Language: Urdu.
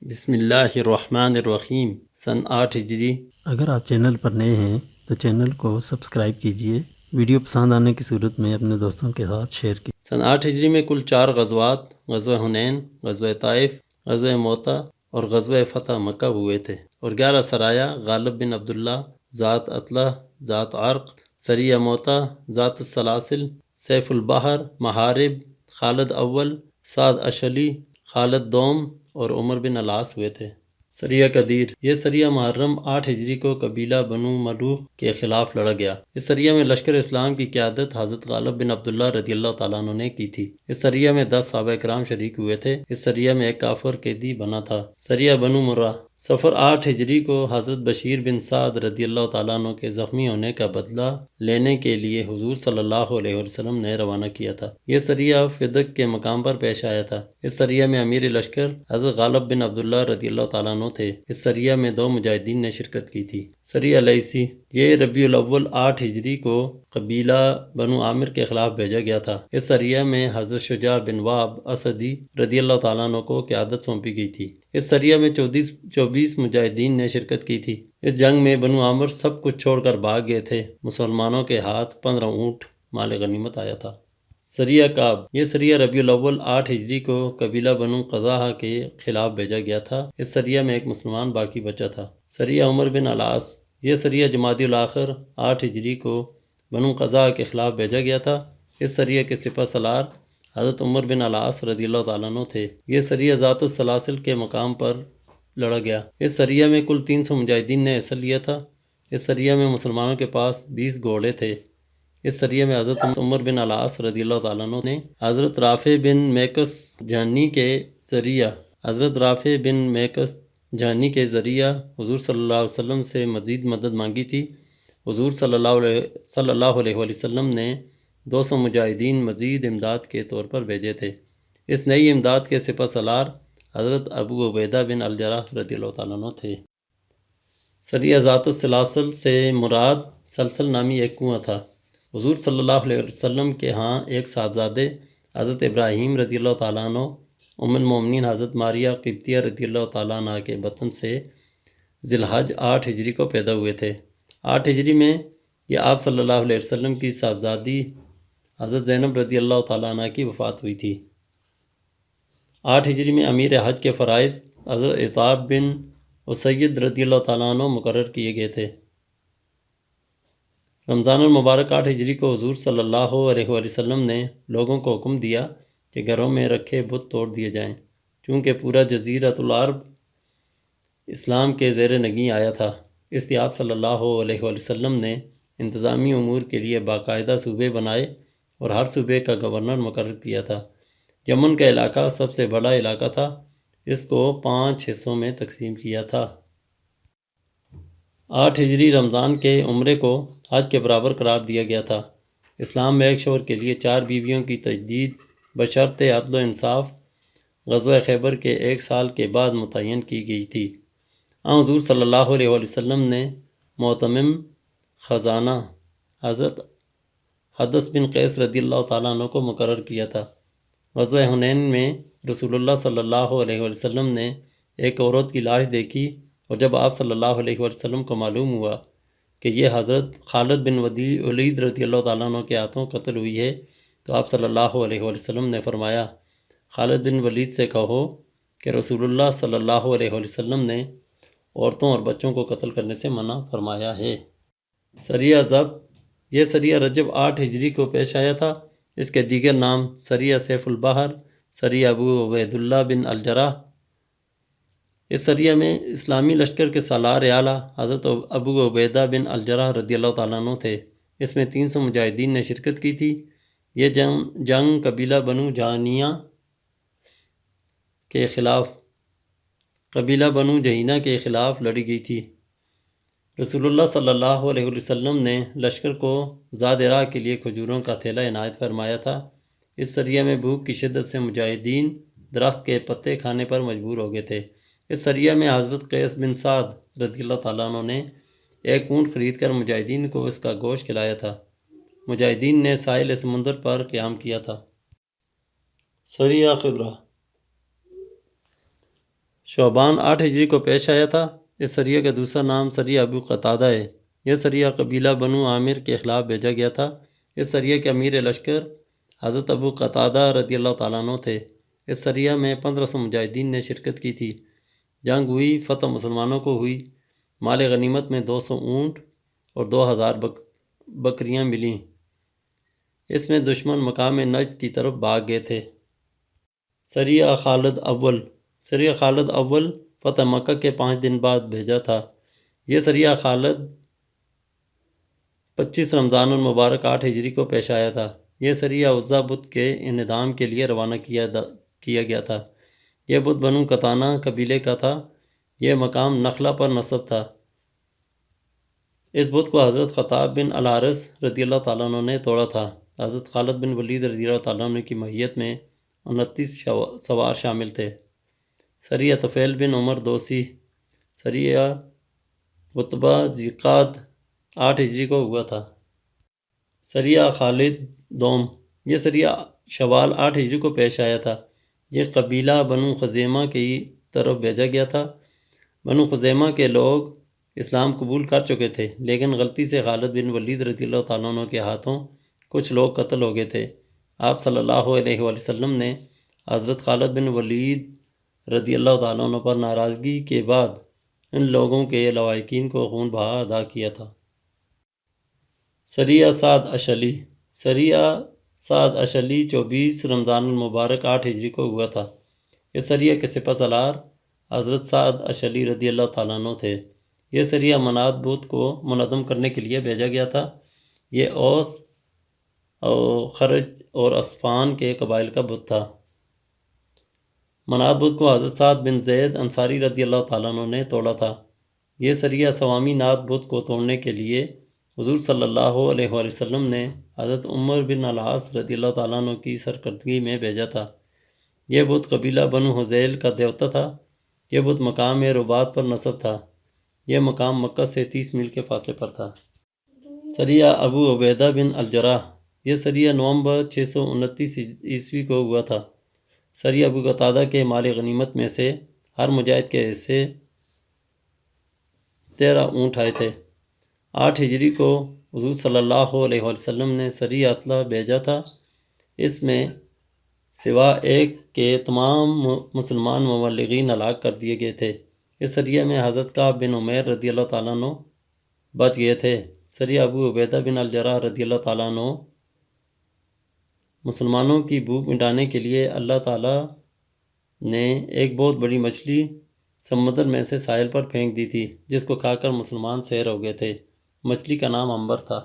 بسم اللہ الرحمن الرحیم۔ سن 8 ہجری۔ اگر آپ چینل پر نئے ہیں تو چینل کو سبسکرائب کیجئے، ویڈیو پسند آنے کی صورت میں اپنے دوستوں کے ساتھ شیئر کیجئے۔ سن 8 ہجری میں کل 4 غزوات، غزوہ حنین، غزوہ طائف، غزوہ موتا اور غزوہ فتح مکہ ہوئے تھے، اور 11 سرایا غالب بن عبداللہ، ذات اطلح، ذات عرق، سریہ موتا، ذات السلاسل، سیف البحر، محارب، خالد اول، سعد اشلی، خالد دوم اور عمر بن العاص ہوئے تھے۔ سریہ قدیر، یہ سریہ محرم 8 ہجری کو قبیلہ بنو ملوح کے خلاف لڑا گیا۔ اس سریہ میں لشکر اسلام کی قیادت حضرت غالب بن عبداللہ رضی اللہ تعالیٰ عنہ نے کی تھی۔ اس سریہ میں 10 صحابہ کرام شریک ہوئے تھے۔ اس سریہ میں ایک کافر قیدی بنا تھا۔ سریہ بنو مرہ، سفر 8 ہجری کو حضرت بشیر بن سعد رضی اللہ تعالیٰ عنہ کے زخمی ہونے کا بدلہ لینے کے لیے حضور صلی اللہ علیہ وسلم نے روانہ کیا تھا۔ یہ سریہ فدق کے مقام پر پیش آیا تھا۔ اس سریہ میں امیر لشکر حضرت غالب بن عبداللہ رضی اللہ تعالیٰ عنہ تھے۔ اس سریہ میں 2 مجاہدین نے شرکت کی تھی۔ سریہ لیثی، یہ ربیع الاول 8 ہجری کو قبیلہ بنو عامر کے خلاف بھیجا گیا تھا۔ اس سریہ میں حضرت شجاع بن وہب اسدی رضی اللہ تعالیٰ عنہ کو قیادت سونپی گئی تھی۔ اس سریہ میں 24 مجاہدین نے شرکت کی تھی۔ اس جنگ میں بنو عامر سب کچھ چھوڑ کر بھاگ گئے تھے۔ مسلمانوں کے ہاتھ 15 اونٹ مال غنیمت آیا تھا۔ سریہ کعب، یہ سریہ ربیع الاول 8 ہجری کو قبیلہ بنو قزاحہ کے خلاف بھیجا گیا تھا۔ اس سریہ میں ایک مسلمان باقی بچا تھا۔ سریہ عمر بن العاص، یہ سریہ جمادی الاخر 8 ہجری کو بنو قزاحہ کے خلاف بھیجا گیا تھا۔ اس سریہ کے سپہ سالار حضرت عمر بن العاص رضی اللہ تعالیٰ عنہ تھے۔ یہ سریہ ذات السلاسل کے مقام پر لڑا گیا۔ اس سریہ میں کل 300 مجاہدین نے حصہ لیا تھا۔ اس سریہ میں مسلمانوں کے پاس 20 گھوڑے تھے۔ اس سریہ میں حضرت عمر بن العاص رضی اللہ تعالیٰ عنہ نے حضرت رافع بن میکس جہنی کے ذریعہ حضور صلی اللہ علیہ وسلم سے مزید مدد مانگی تھی۔ حضور صلی اللہ علیہ وسلم نے 200 مجاہدین مزید امداد کے طور پر بھیجے تھے۔ اس نئی امداد کے سپہ سالار حضرت ابو عبیدہ بن الجراح رضی اللہ تعالیٰ عنہ تھے۔ سریہ ذات السلاسل سے مراد سلسل نامی ایک کنواں تھا۔ حضور صلی اللہ علیہ وسلم کے ہاں ایک صاحبزادے حضرت ابراہیم رضی اللہ تعالیٰ عنہ، ام المومنین حضرت ماریہ قبطیہ رضی اللہ تعالیٰ عنہ کے بطن سے ذی الحج 8 ہجری کو پیدا ہوئے تھے۔ 8 ہجری میں یہ آپ صلی اللہ علیہ وسلم کی صاحبزادی حضرت زینب رضی اللہ تعالیٰ عنہ کی وفات ہوئی تھی۔ 8 ہجری میں امیر حج کے فرائض حضرت عطاب بن اسید رضی اللہ تعالیٰ عنہ مقرر کیے گئے تھے۔ رمضان المبارک 8 ہجری کو حضور صلی اللہ علیہ وسلم نے لوگوں کو حکم دیا کہ گھروں میں رکھے بت توڑ دیے جائیں، چونکہ پورا جزیرۃ العرب اسلام کے زیر نگیں آیا تھا۔ اس لیے آپ صلی اللہ علیہ وسلم نے انتظامی امور کے لیے باقاعدہ صوبے بنائے اور ہر صوبے کا گورنر مقرر کیا تھا۔ یمن کا علاقہ سب سے بڑا علاقہ تھا۔ اس کو 5 حصوں میں تقسیم کیا تھا۔ 8 ہجری رمضان کے عمرے کو حج کے برابر قرار دیا گیا تھا۔ اسلام میں ایک شوہر کے لیے 4 بیویوں کی تجدید بشرط عدل و انصاف غزوہ خیبر کے 1 سال کے بعد متعین کی گئی تھی۔ حضور صلی اللہ علیہ وسلم نے معتمم خزانہ حضرت حدث بن قیس رضی اللہ تعالیٰ عنہ کو مقرر کیا تھا۔ غزوہ حنین میں رسول اللہ صلی اللہ علیہ وسلم نے ایک عورت کی لاش دیکھی، اور جب آپ صلی اللہ علیہ وسلم کو معلوم ہوا کہ یہ حضرت خالد بن ولید رضی اللہ تعالیٰ عنہ کے ہاتھوں قتل ہوئی ہے، تو آپ صلی اللہ علیہ وسلم نے فرمایا، خالد بن ولید سے کہو کہ رسول اللہ صلی اللہ علیہ وسلم نے عورتوں اور بچوں کو قتل کرنے سے منع فرمایا ہے۔ سریہ ضبط، یہ سریہ رجب 8 ہجری کو پیش آیا تھا۔ اس کے دیگر نام سریہ سیف البحر، سریہ ابو عبیداللہ بن الجراح۔ اس سریہ میں اسلامی لشکر کے سالار اعلیٰ حضرت ابو عبیدہ بن الجراح رضی اللہ تعالیٰ عنہ تھے۔ اس میں 300 مجاہدین نے شرکت کی تھی۔ یہ جنگ قبیلہ بنو جہینہ کے خلاف لڑی گئی تھی۔ رسول اللہ صلی اللہ علیہ وسلم نے لشکر کو زاد راہ کے لیے کھجوروں کا تھیلا عنایت فرمایا تھا۔ اس سریہ میں بھوک کی شدت سے مجاہدین درخت کے پتے کھانے پر مجبور ہو گئے تھے۔ اس سریہ میں حضرت قیس بن سعد رضی اللہ تعالیٰ عنہ نے ایک اونٹ خرید کر مجاہدین کو اس کا گوشت کھلایا تھا۔ مجاہدین نے ساحل سمندر پر قیام کیا تھا۔ سریہ خضرہ، شعبان 8 ہجری کو پیش آیا تھا۔ اس سریہ کا دوسرا نام سریہ ابو قتادہ ہے۔ یہ سریہ قبیلہ بنو عامر کے خلاف بھیجا گیا تھا۔ اس سریہ کے امیر لشکر حضرت ابو قتادہ رضی اللہ تعالیٰ عنہ تھے۔ اس سریہ میں 1500 مجاہدین نے شرکت کی تھی۔ جنگ ہوئی، فتح مسلمانوں کو ہوئی۔ مال غنیمت میں 200 اونٹ اور 2000 بکریاں ملیں۔ اس میں دشمن مقام نجد کی طرف بھاگ گئے تھے۔ سریہ خالد اول۔ سریہ خالد اول فتح مکہ کے 5 دن بعد بھیجا تھا۔ یہ سریہ خالد 25 رمضان المبارک 8 ہجری کو پیش آیا تھا۔ یہ سریہ عزا بت کے انہدام کے لیے روانہ کیا گیا تھا۔ یہ بت بنو قطانہ قبیلے کا تھا۔ یہ مقام نخلا پر نصب تھا۔ اس بت کو حضرت خطاب بن الحارث رضی اللہ تعالیٰ عنہ نے توڑا تھا۔ حضرت خالد بن ولید رضی اللہ تعالیٰ عنہ کی معیت میں 29 سوار شامل تھے۔ سریہ طفیل بن عمر دوسی۔ سریہ عتبہ ذیقعد 8 ہجری کو ہوا تھا۔ سریہ خالد دوم۔ یہ سریہ شوال 8 ہجری کو پیش آیا تھا۔ یہ قبیلہ بنو خزیمہ کی طرف بھیجا گیا تھا۔ بنو خزیمہ کے لوگ اسلام قبول کر چکے تھے، لیکن غلطی سے خالد بن ولید رضی اللہ تعالیٰ عنہ کے ہاتھوں کچھ لوگ قتل ہو گئے تھے۔ آپ صلی اللہ علیہ وآلہ وسلم نے حضرت خالد بن ولید رضی اللہ تعالیٰ عنہ پر ناراضگی کے بعد ان لوگوں کے لواحقین کو خون بہا ادا کیا تھا۔ سریہ سعد اشلی۔ سریہ سعد اشلی 24 رمضان المبارک 8 ہجری کو ہوا تھا۔ اس سریہ کے سپہ سالار حضرت سعد اشلی رضی اللہ تعالیٰ عنہ تھے۔ یہ سریہ منات بت کو منظم کرنے کے لیے بھیجا گیا تھا۔ یہ اوس اور خرج اور اسفان کے قبائل کا بت تھا۔ منات بت کو حضرت سعد بن زید انصاری رضی اللہ تعالیٰ عنہ نے توڑا تھا۔ یہ سریہ سوامی نات بت کو توڑنے کے لیے حضور صلی اللہ علیہ وآلہ وسلم نے حضرت عمر بن العاص رضی اللہ تعالیٰ عنہ کی سرکردگی میں بھیجا تھا۔ یہ بت قبیلہ بنو حذیل کا دیوتا تھا۔ یہ بت مقام رباط پر نصب تھا۔ یہ مقام مکہ سے 30 میل کے فاصلے پر تھا۔ سریہ ابو عبیدہ بن الجراح۔ یہ سریہ نومبر 629 عیسوی کو ہوا تھا۔ سریہ ابو قتادہ کے مال غنیمت میں سے ہر مجاہد کے حصے 13 اونٹ آئے تھے۔ 8 ہجری کو حضور صلی اللہ علیہ وآلہ وسلم نے سریہ اطلح بھیجا تھا۔ اس میں سوا ایک کے تمام مسلمان مبلغین ہلاک کر دیے گئے تھے۔ اس سریہ میں حضرت کعب بن عمیر رضی اللہ تعالیٰ عنہ بچ گئے تھے۔ سریہ ابو عبیدہ بن الجراح رضی اللہ تعالیٰ عنہ مسلمانوں کی بھوک مٹانے کے لیے اللہ تعالیٰ نے ایک بہت بڑی مچھلی سمندر میں سے ساحل پر پھینک دی تھی، جس کو کھا کر مسلمان سیر ہو گئے تھے۔ مچھلی کا نام عنبر تھا۔